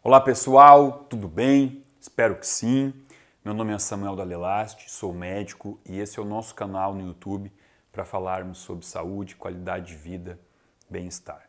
Olá pessoal, tudo bem? Espero que sim. Meu nome é Samuel Dalelaste, sou médico e esse é o nosso canal no YouTube para falarmos sobre saúde, qualidade de vida, bem-estar.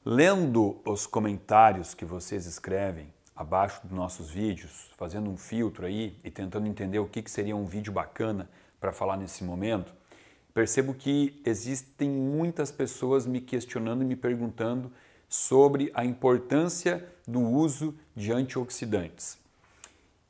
Lendo os comentários que vocês escrevem abaixo dos nossos vídeos, fazendo um filtro aí e tentando entender o que seria um vídeo bacana para falar nesse momento, percebo que existem muitas pessoas me questionando e me perguntando sobre a importância do uso de antioxidantes.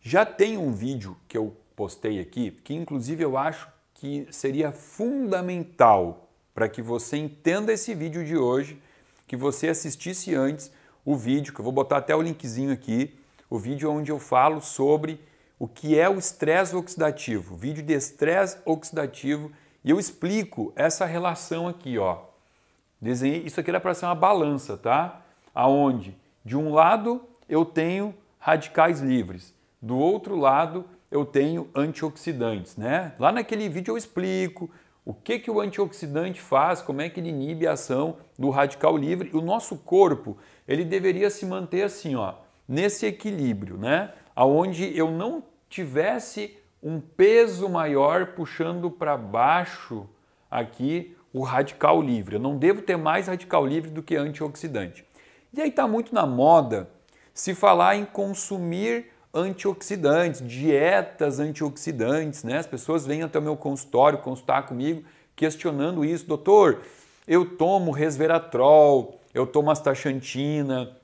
Já tem um vídeo que eu postei aqui, que inclusive eu acho que seria fundamental para que você entenda esse vídeo de hoje, que você assistisse antes o vídeo, que eu vou botar até o linkzinho aqui, o vídeo onde eu falo sobre o que é o estresse oxidativo, vídeo de estresse oxidativo, e eu explico essa relação aqui, ó. Desenhei, isso aqui era para ser uma balança, tá? Aonde de um lado eu tenho radicais livres, do outro lado eu tenho antioxidantes, né? Lá naquele vídeo eu explico o que o antioxidante faz, como é que ele inibe a ação do radical livre. O nosso corpo, ele deveria se manter assim, ó, nesse equilíbrio, né? Aonde eu não tivesse um peso maior puxando para baixo aqui o radical livre. Eu não devo ter mais radical livre do que antioxidante. E aí está muito na moda se falar em consumir antioxidantes, dietas antioxidantes, né? As pessoas vêm até o meu consultório consultar comigo questionando isso. Doutor, eu tomo resveratrol, eu tomo astaxantina,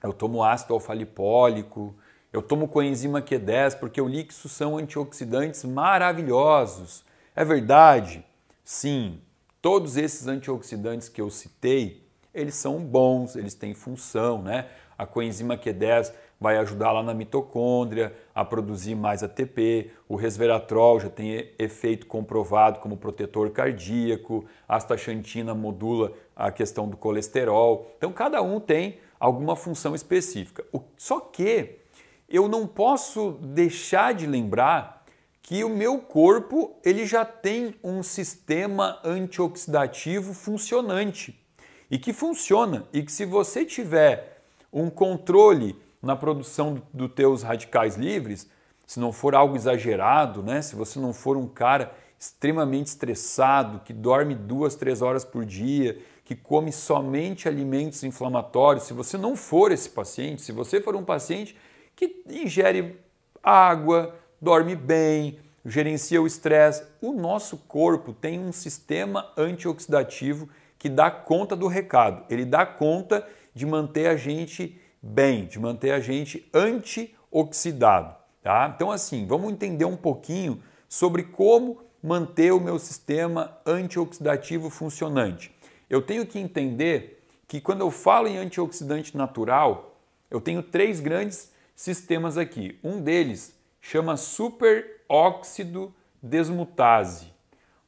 eu tomo ácido alfa-lipólico, eu tomo coenzima Q10 porque eu li que isso são antioxidantes maravilhosos. É verdade? Sim. Todos esses antioxidantes que eu citei, eles são bons, eles têm função, né? A coenzima Q10 vai ajudar lá na mitocôndria a produzir mais ATP, o resveratrol já tem efeito comprovado como protetor cardíaco, a astaxantina modula a questão do colesterol. Então cada um tem alguma função específica. Só que eu não posso deixar de lembrar que o meu corpo ele já tem um sistema antioxidativo funcionante e que funciona, e que se você tiver um controle na produção dos teus radicais livres, se não for algo exagerado, né? Se você não for um cara extremamente estressado, que dorme 2, 3 horas por dia, que come somente alimentos inflamatórios, se você não for esse paciente, se você for um paciente que ingere água, dorme bem, gerencia o estresse, o nosso corpo tem um sistema antioxidativo que dá conta do recado. Ele dá conta de manter a gente bem, de manter a gente antioxidado, tá? Então assim, vamos entender um pouquinho sobre como manter o meu sistema antioxidativo funcionante. Eu tenho que entender que quando eu falo em antioxidante natural, eu tenho 3 grandes sistemas aqui. Um deles chama superóxido desmutase.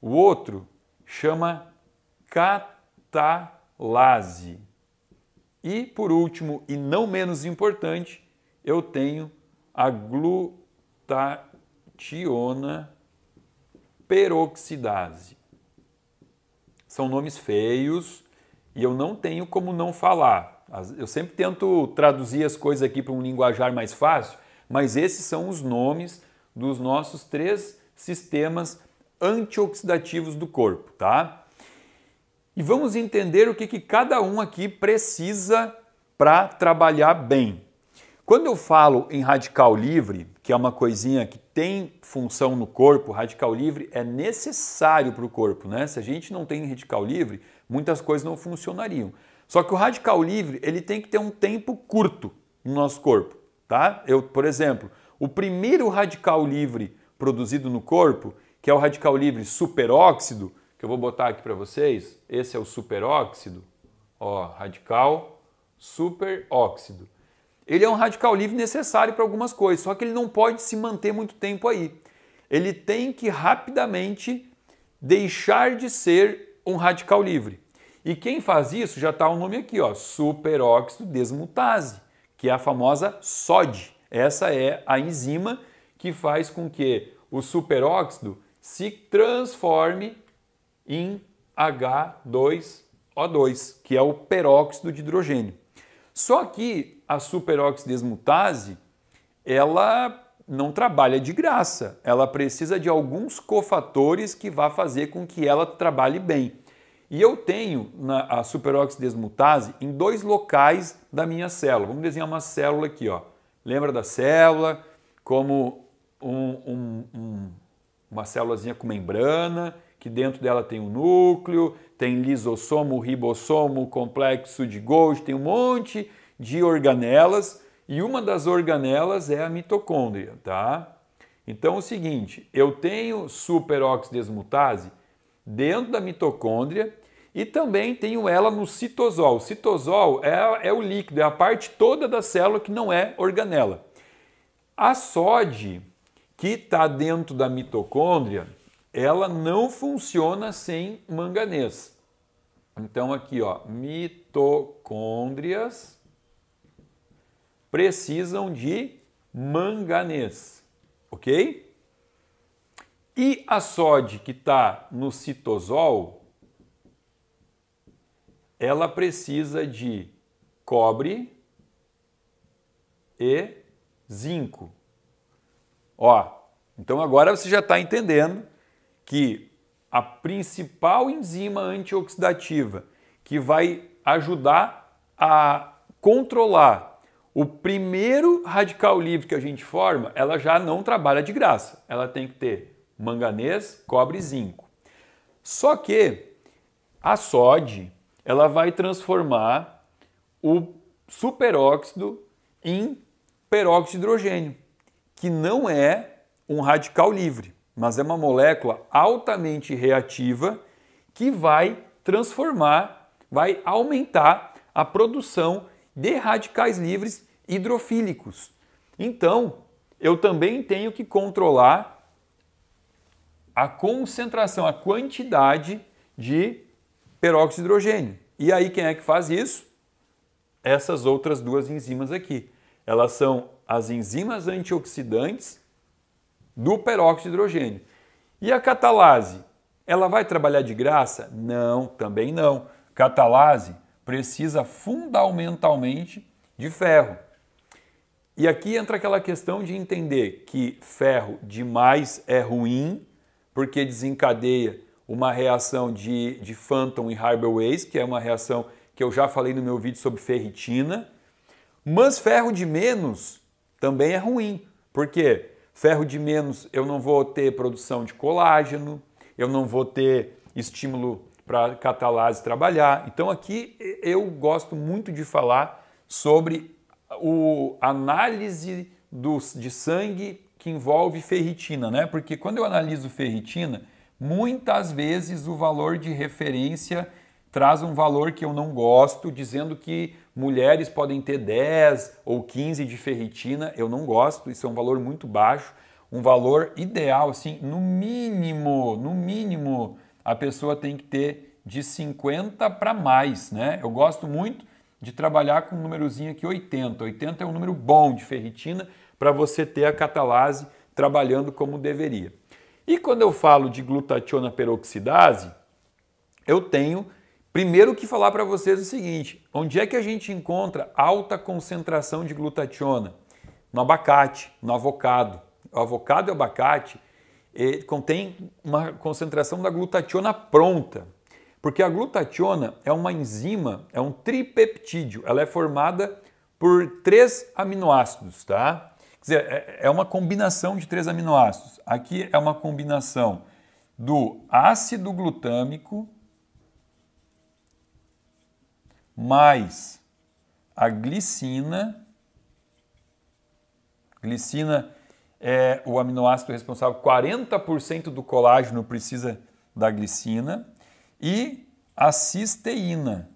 O outro chama catalase. E por último, e não menos importante, eu tenho a glutationa peroxidase. São nomes feios e eu não tenho como não falar. Eu sempre tento traduzir as coisas aqui para um linguajar mais fácil, mas esses são os nomes dos nossos 3 sistemas antioxidativos do corpo, tá? E vamos entender o que cada um aqui precisa para trabalhar bem. Quando eu falo em radical livre, que é uma coisinha que tem função no corpo, radical livre é necessário para o corpo, né? Se a gente não tem radical livre, muitas coisas não funcionariam. Só que o radical livre, ele tem que ter um tempo curto no nosso corpo, tá? Por exemplo, o primeiro radical livre produzido no corpo, que é o radical livre superóxido, que eu vou botar aqui para vocês, esse é o superóxido, ó, radical superóxido. Ele é um radical livre necessário para algumas coisas, só que ele não pode se manter muito tempo aí. Ele tem que rapidamente deixar de ser um radical livre. E quem faz isso, já está o nome aqui, ó, superóxido desmutase, que é a famosa SOD. Essa é a enzima que faz com que o superóxido se transforme em H2O2, que é o peróxido de hidrogênio. Só que a superoxidesmutase, ela não trabalha de graça. Ela precisa de alguns cofatores que vá fazer com que ela trabalhe bem. E eu tenho a superoxidesmutase em 2 locais da minha célula. Vamos desenhar uma célula aqui, ó. Lembra da célula como uma célulazinha com membrana, que dentro dela tem um núcleo, tem lisossomo, ribossomo, complexo de Golgi, tem um monte de organelas e uma das organelas é a mitocôndria, tá? Então é o seguinte, eu tenho superoxidesmutase dentro da mitocôndria e também tenho ela no citosol. O citosol é o líquido, é a parte toda da célula que não é organela. A SOD, que está dentro da mitocôndria, ela não funciona sem manganês. Então aqui, ó, mitocôndrias precisam de manganês, ok? E a SOD que está no citosol, ela precisa de cobre e zinco. Ó, então agora você já está entendendo que a principal enzima antioxidativa que vai ajudar a controlar o primeiro radical livre que a gente forma, ela já não trabalha de graça. Ela tem que ter manganês, cobre e zinco. Só que a SOD, ela vai transformar o superóxido em peróxido de hidrogênio, que não é um radical livre, mas é uma molécula altamente reativa que vai transformar, vai aumentar a produção de radicais livres hidrofílicos. Então, eu também tenho que controlar a concentração, a quantidade de peróxido de hidrogênio. E aí quem é que faz isso? Essas outras 2 enzimas aqui. Elas são as enzimas antioxidantes do peróxido de hidrogênio. E a catalase, ela vai trabalhar de graça? Não, também não. Catalase precisa fundamentalmente de ferro. E aqui entra aquela questão de entender que ferro demais é ruim, porque desencadeia uma reação de Phantom e Haber-Weiss, que é uma reação que eu já falei no meu vídeo sobre ferritina. Mas ferro de menos também é ruim, porque ferro de menos eu não vou ter produção de colágeno, eu não vou ter estímulo para a catalase trabalhar. Então aqui eu gosto muito de falar sobre a análise de sangue que envolve ferritina, né? Porque quando eu analiso ferritina, muitas vezes o valor de referência traz um valor que eu não gosto, dizendo que mulheres podem ter 10 ou 15 de ferritina. Eu não gosto, isso é um valor muito baixo. Um valor ideal, assim, no mínimo, a pessoa tem que ter de 50 para mais, né? Eu gosto muito de trabalhar com um númerozinho aqui 80. 80 é um número bom de ferritina para você ter a catalase trabalhando como deveria. E quando eu falo de glutationa peroxidase, eu tenho primeiro que falar para vocês o seguinte: onde é que a gente encontra alta concentração de glutationa? No abacate, no avocado. O avocado e o abacate contém uma concentração da glutationa pronta, porque a glutationa é uma enzima, é um tripeptídeo, ela é formada por 3 aminoácidos, tá? Quer dizer, é uma combinação de 3 aminoácidos. Aqui é uma combinação do ácido glutâmico mais a glicina. Glicina é o aminoácido responsável, 40% do colágeno precisa da glicina, e a cisteína,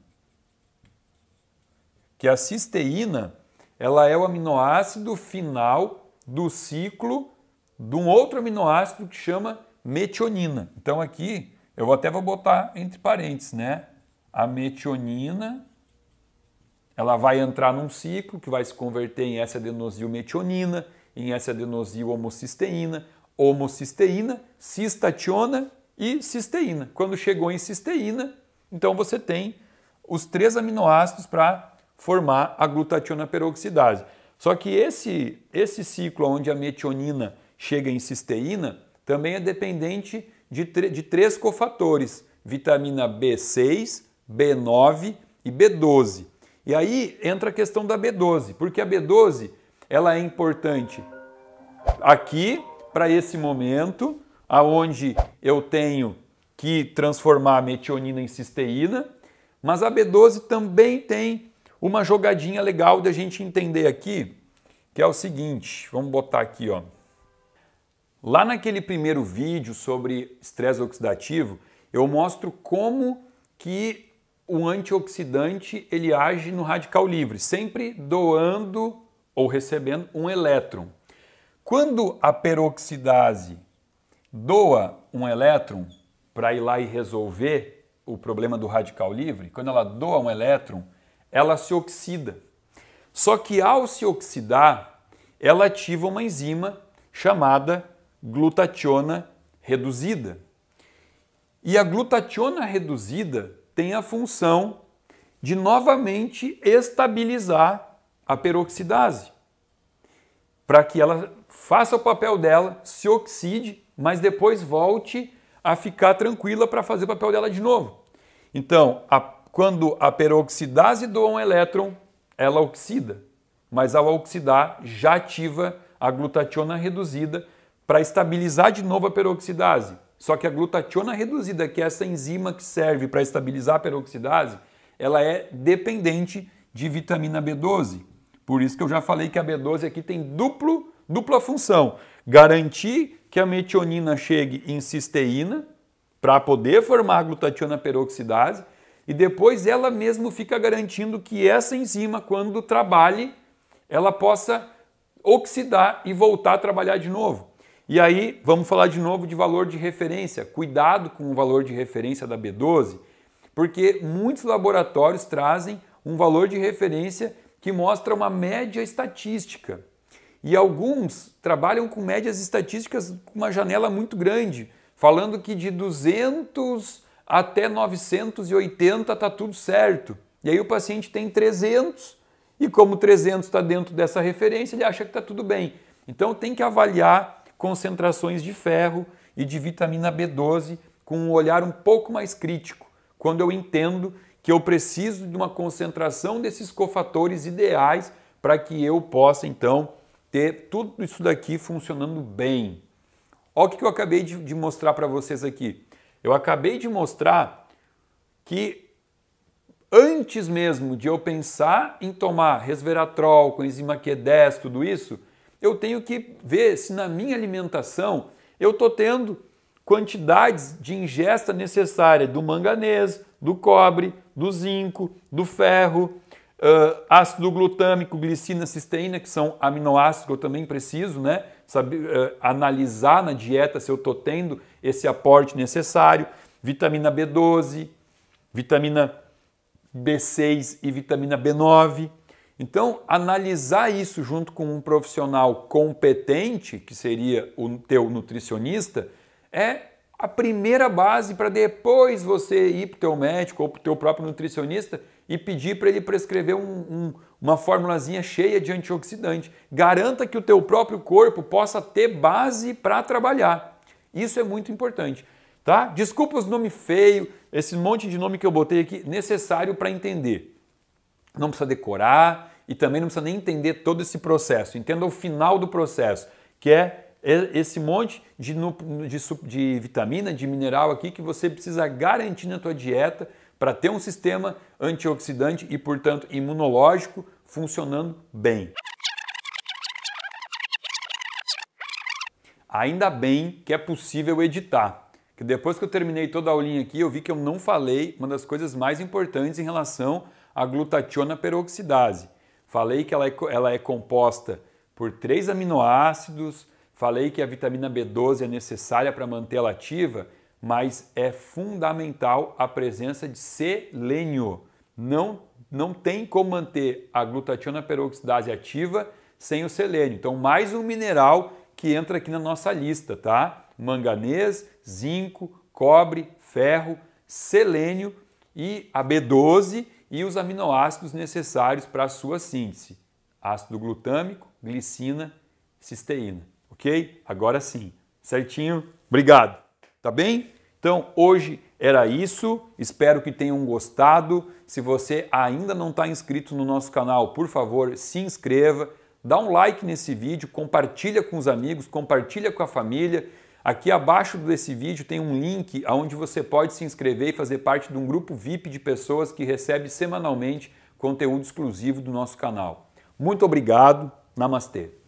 que a cisteína ela é o aminoácido final do ciclo de um outro aminoácido que chama metionina. Então aqui eu vou botar entre parênteses, né? A metionina, ela vai entrar num ciclo que vai se converter em S-adenosilmetionina, em S-adenosil-homocisteína, homocisteína, cistationa e cisteína. Quando chegou em cisteína, então você tem os 3 aminoácidos para formar a glutationa peroxidase. Só que esse ciclo onde a metionina chega em cisteína também é dependente de 3 cofatores, vitamina B6, B9 e B12. E aí entra a questão da B12, porque a B12 ela é importante aqui para esse momento, aonde eu tenho que transformar a metionina em cisteína, mas a B12 também tem uma jogadinha legal de a gente entender aqui, que é o seguinte, vamos botar aqui, ó. Lá naquele primeiro vídeo sobre estresse oxidativo, eu mostro como que o antioxidante ele age no radical livre, sempre doando ou recebendo um elétron. Quando a peroxidase doa um elétron para ir lá e resolver o problema do radical livre, quando ela doa um elétron, ela se oxida. Só que ao se oxidar, ela ativa uma enzima chamada glutationa reduzida. E a glutationa reduzida tem a função de novamente estabilizar a peroxidase, para que ela faça o papel dela, se oxide, mas depois volte a ficar tranquila para fazer o papel dela de novo. Então, quando a peroxidase doa um elétron, ela oxida, mas ao oxidar já ativa a glutationa reduzida para estabilizar de novo a peroxidase. Só que a glutationa reduzida, que é essa enzima que serve para estabilizar a peroxidase, ela é dependente de vitamina B12. Por isso que eu já falei que a B12 aqui tem dupla função. Garantir que a metionina chegue em cisteína para poder formar a glutationa peroxidase e depois ela mesmo fica garantindo que essa enzima, quando trabalhe, ela possa oxidar e voltar a trabalhar de novo. E aí, vamos falar de novo de valor de referência. Cuidado com o valor de referência da B12, porque muitos laboratórios trazem um valor de referência que mostra uma média estatística. E alguns trabalham com médias estatísticas com uma janela muito grande, falando que de 200 até 980 está tudo certo. E aí o paciente tem 300 e como 300 está dentro dessa referência, ele acha que está tudo bem. Então tem que avaliar concentrações de ferro e de vitamina B12 com um olhar um pouco mais crítico, quando eu entendo que eu preciso de uma concentração desses cofatores ideais para que eu possa, então, ter tudo isso daqui funcionando bem. Olha o que eu acabei de mostrar para vocês aqui. Eu acabei de mostrar que antes mesmo de eu pensar em tomar resveratrol, coenzima Q10, tudo isso, eu tenho que ver se na minha alimentação eu estou tendo quantidades de ingesta necessária do manganês, do cobre, do zinco, do ferro, ácido glutâmico, glicina, cisteína, que são aminoácidos que eu também preciso, né? Saber, analisar na dieta se eu estou tendo esse aporte necessário, vitamina B12, vitamina B6 e vitamina B9. Então, analisar isso junto com um profissional competente, que seria o teu nutricionista, é a primeira base para depois você ir para o teu médico ou para o teu próprio nutricionista e pedir para ele prescrever uma formulazinha cheia de antioxidante. Garanta que o teu próprio corpo possa ter base para trabalhar. Isso é muito importante. Tá? Desculpa os nomes feios, esse monte de nome que eu botei aqui, necessário para entender. Não precisa decorar e também não precisa nem entender todo esse processo. Entenda o final do processo, que é esse monte de vitamina, de mineral aqui que você precisa garantir na tua dieta para ter um sistema antioxidante e, portanto, imunológico funcionando bem. Ainda bem que é possível editar, que depois que eu terminei toda a aulinha aqui, eu vi que eu não falei uma das coisas mais importantes em relação à glutationa peroxidase. Falei que ela é composta por 3 aminoácidos, falei que a vitamina B12 é necessária para mantê-la ativa, mas é fundamental a presença de selênio. Não tem como manter a glutationa peroxidase ativa sem o selênio. Então, mais um mineral que entra aqui na nossa lista, tá? Manganês, zinco, cobre, ferro, selênio e a B12 e os aminoácidos necessários para a sua síntese: ácido glutâmico, glicina, cisteína. Ok? Agora sim, certinho? Obrigado. Tá bem? Então, hoje era isso. Espero que tenham gostado. Se você ainda não está inscrito no nosso canal, por favor, se inscreva. Dá um like nesse vídeo, compartilha com os amigos, compartilha com a família. Aqui abaixo desse vídeo tem um link onde você pode se inscrever e fazer parte de um grupo VIP de pessoas que recebe semanalmente conteúdo exclusivo do nosso canal. Muito obrigado. Namastê.